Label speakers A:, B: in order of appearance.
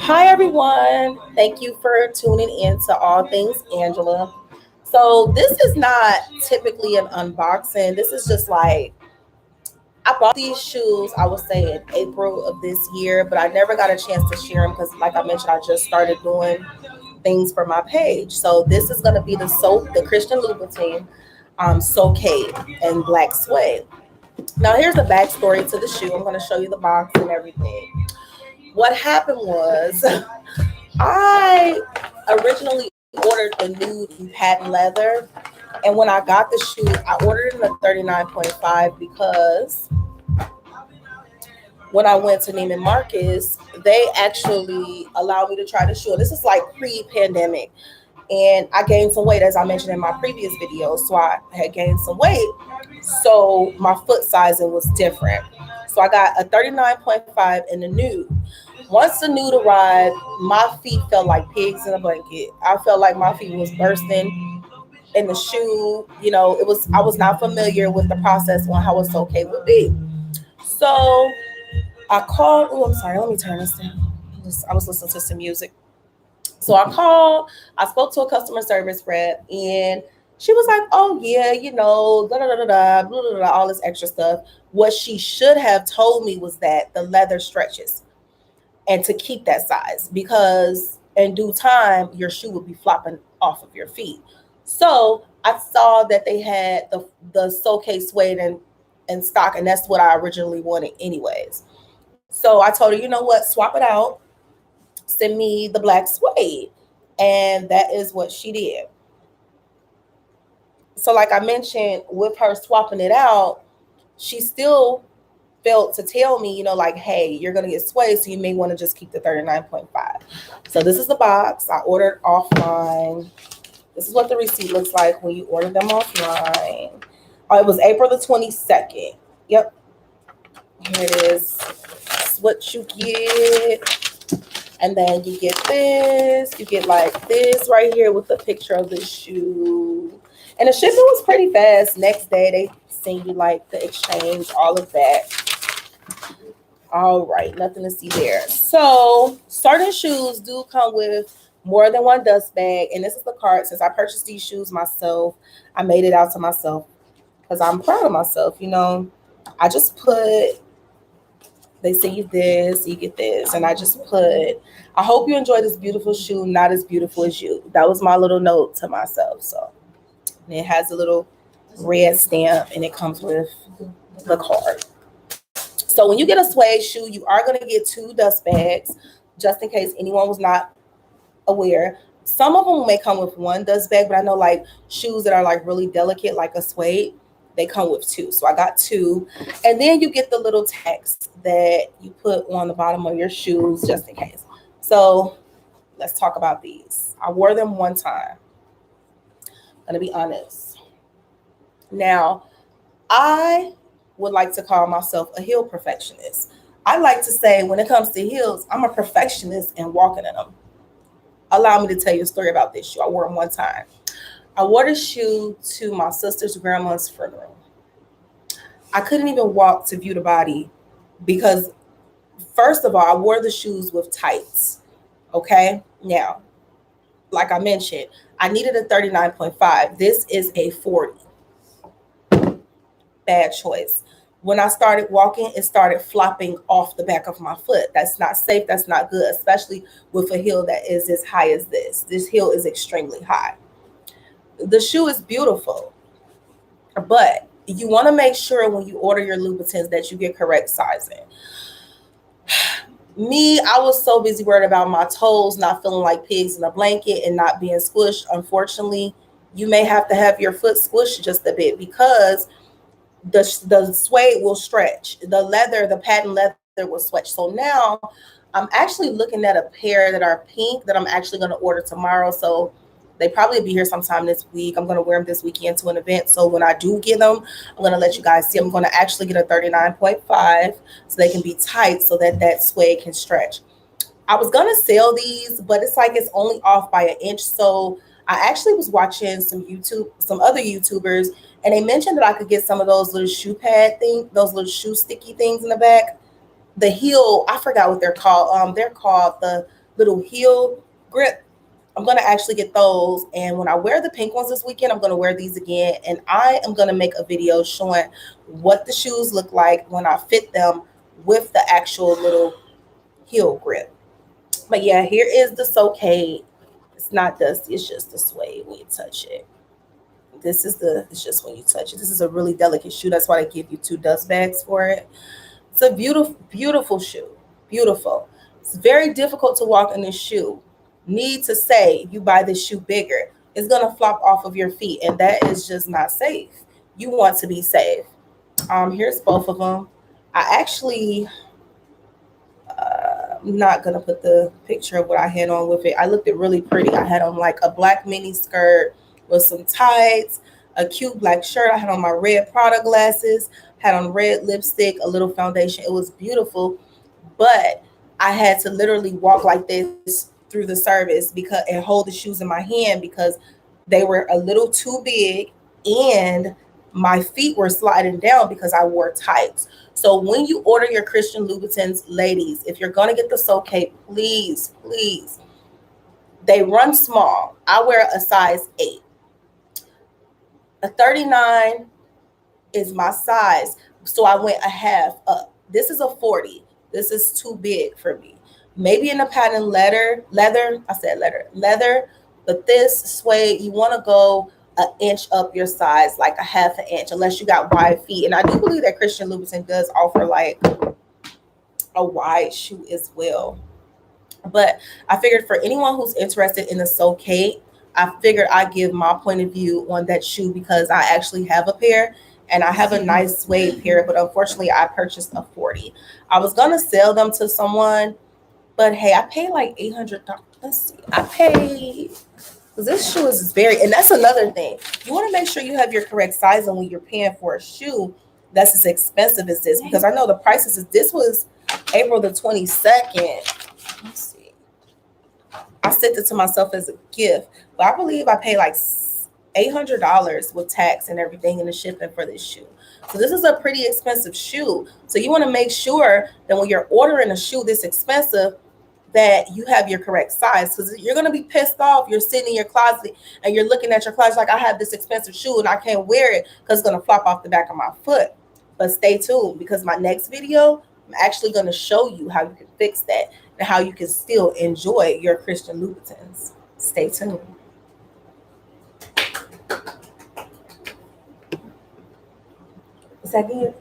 A: Hi, everyone. Thank you for tuning in to All Things Angela. So, this is not typically an unboxing. This is just like I bought these shoes, I would say, in April of this year, but I never got a chance to share them because, like I mentioned, I just started doing things for my page. So, this is going to be the Christian Louboutin Soul and Black Suede. Now, here's the backstory to the shoe. I'm going to show you the box and everything. What happened was I originally ordered the nude in patent leather, and when I got the shoe, I ordered it in a 39.5 because when I went to Neiman Marcus, they actually allowed me to try the shoe. This is like pre-pandemic, and I gained some weight as I mentioned in my previous video. So I had gained some weight, so my foot sizing was different. So I got a 39.5 in the nude. Once the nude arrived, my feet felt like pigs in a blanket. I felt like my feet was bursting in the shoe. I was not familiar with the process on how a soul would be. So I called. Oh, I'm sorry. Let me turn this down. I was listening to some music. So I called. I spoke to a customer service rep, and she was like, "Oh yeah, da da da da da, blah, blah, blah, all this extra stuff." What she should have told me was that the leather stretches, and to keep that size because in due time your shoe would be flopping off of your feet. So I saw that they had the Soul suede in stock, and that's what I originally wanted anyways. So I told her, you know what, swap it out, send me the black suede. And that is what she did. So, like I mentioned, with her swapping it out, she still felt to tell me, like, hey, you're going to get suede, so you may want to just keep the 39.5. So, this is the box I ordered offline. This is what the receipt looks like when you order them offline. Oh, it was April the 22nd. Yep. Here it is. This is what you get. And then you get this. You get like this right here with the picture of the shoe. And the shipping was pretty fast. Next day, they send you like the exchange, all of that. All right, nothing to see there. So certain shoes do come with more than one dust bag. And this is the card. Since I purchased these shoes myself, I made it out to myself because I'm proud of myself. I just put, they say you this, you get this. And I just put, I hope you enjoy this beautiful shoe, not as beautiful as you. That was my little note to myself. So and it has a little red stamp and it comes with the card. So when you get a suede shoe, you are going to get 2 dust bags, just in case anyone was not aware. Some of them may come with 1 dust bag, but I know like shoes that are like really delicate, like a suede, they come with 2. So I got 2. And then you get the little tags that you put on the bottom of your shoes, just in case. So let's talk about these. I wore them one time. I'm going to be honest. Now, I would like to call myself a heel perfectionist. I like to say when it comes to heels, I'm a perfectionist in walking in them. Allow me to tell you a story about this shoe. I wore them one time. I wore the shoe to my sister's grandma's funeral. I couldn't even walk to view the body because, first of all, I wore the shoes with tights. Okay? Now, like I mentioned, I needed a 39.5. This is a 40. Bad choice. When I started walking, it started flopping off the back of my foot. That's not safe. That's not good, especially with a heel that is as high as this. This heel is extremely high. The shoe is beautiful, but you want to make sure when you order your Louboutins that you get correct sizing. Me, I was so busy worried about my toes not feeling like pigs in a blanket and not being squished. Unfortunately, you may have to have your foot squished just a bit because the suede will stretch. The patent leather will stretch. So now I'm actually looking at a pair that are pink that I'm actually going to order tomorrow. So they probably be here sometime this week. I'm going to wear them this weekend to an event. So when I do get them, I'm going to let you guys see. I'm going to actually get a 39.5 so they can be tight so that suede can stretch. I was going to sell these, but it's like it's only off by an inch. So I actually was watching some other YouTubers, and they mentioned that I could get some of those little shoe pad things, those little shoe sticky things in the back. The heel, I forgot what they're called. They're called little heel grip. I'm going to actually get those. And when I wear the pink ones this weekend, I'm going to wear these again. And I am going to make a video showing what the shoes look like when I fit them with the actual little heel grip. But yeah, here is the Socate. It's not dusty. It's just the suede when you touch it. It's just when you touch it. This is a really delicate shoe. That's why they give you 2 dust bags for it. It's a beautiful, beautiful shoe. Beautiful. It's very difficult to walk in this shoe. Need to say, if you buy this shoe bigger, it's going to flop off of your feet, and that is just not safe. You want to be safe. Here's both of them. I actually, I'm not going to put the picture of what I had on with it. I looked it really pretty. I had on like a black mini skirt with some tights, a cute black shirt. I had on my red Prada glasses, had on red lipstick, a little foundation. It was beautiful, but I had to literally walk like this through the service because and hold the shoes in my hand because they were a little too big and my feet were sliding down because I wore tights. So when you order your Christian Louboutins, ladies, if you're gonna get the Socate, please, please, they run small. I wear a size 8. A 39 is my size, so I went a half up. This is a 40. This is too big for me. Maybe in the pattern leather, but this suede, you want to go an inch up your size, like a half an inch, unless you got wide feet. And I do believe that Christian Louboutin does offer like a wide shoe as well. But I figured for anyone who's interested in the Socate, I figured I'd give my point of view on that shoe because I actually have a pair and I have a nice suede pair, but unfortunately I purchased a 40. I was going to sell them to someone, but hey, I paid like $800. Let's see. I paid, because this shoe is very, and that's another thing. You want to make sure you have your correct size when you're paying for a shoe that's as expensive as this, because I know the prices, this was April the 22nd. Let's see. I sent it to myself as a gift, but I believe I paid like $800 with tax and everything and the shipping for this shoe. So this is a pretty expensive shoe. So you want to make sure that when you're ordering a shoe this expensive, that you have your correct size, because you're going to be pissed off. You're sitting in your closet and you're looking at your closet like, I have this expensive shoe and I can't wear it because it's going to flop off the back of my foot. But stay tuned, because my next video, I'm actually going to show you how you can fix that and how you can still enjoy your Christian Louboutins. Stay tuned. Is that good?